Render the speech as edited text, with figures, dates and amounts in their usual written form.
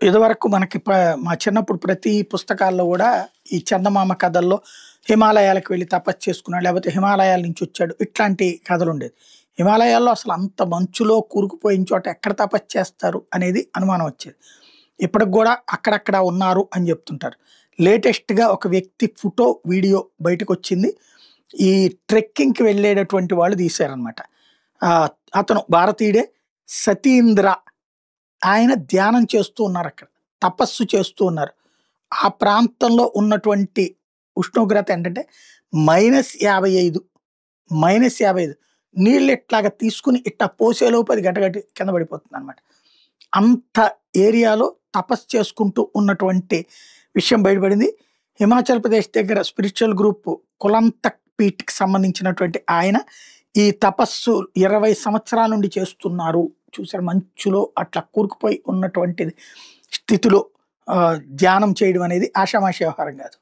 ఇదివరకు మనకి మా చిన్నప్పుడు ప్రతి పుస్తకాల్లో గూడా ఈ చందమామ కథల్లో హిమాలయాలకు వెళ్లి తపస్సు చేసుకున్నాడు, లేకపోతే హిమాలయాల నుంచి వచ్చాడు. ఇట్లాంటి కథలుండేది. హిమాలయాల్లో అసలు అంత మంచులో కూరుకుపోయిన చోట ఎక్కడ తపస్సు చేస్తారు అనేది అనుమానం వచ్చేది. ఇప్పటికి గూడా అక్కడక్కడ ఉన్నారు అని చెప్తుంటారు. లేటెస్ట్‌గా ఒక వ్యక్తి ఫోటో, వీడియో బయటకొచ్చింది. ఈ ట్రెక్కింగ్‌కి వెళ్ళేటటువంటి వాళ్ళు తీశారనమాట. ఆహ్, అతను భారతీయుడే, సతీంద్ర. ఆయన ధ్యానం చేస్తూ ఉన్నారక్కడ. తపస్సు చేస్తూ ఉన్నారు. ఆ ప్రాంతంలో ఉన్నటువంటి ఉష్ణోగ్రత ఏంటంటే -55, -55 నీళ్ళు ఇట్లాగా తీసుకొని ఇట్టా పోసేలోపు అది గటగటి కింద పడిపోతుందనమాట. అంత ఏరియాలో తపస్సు చేసుకుంటూ ఉన్నటువంటి విషయం బయటపడింది. హిమాచల్ ప్రదేశ్ దగ్గర స్పిరిచువల్ గ్రూప్ కులంతక్ పీఠ్‌కి సంబంధించినటువంటి ఆయన ఈ తపస్సు 20 సంవత్సరాల నుండి చేస్తున్నారు. చూసారు, మంచులో అట్లా కూరుకుపోయి ఉన్నటువంటిది స్థితిలో ధ్యానం చేయడం అనేది ఆషామాషీ వ్యవహారం కాదు.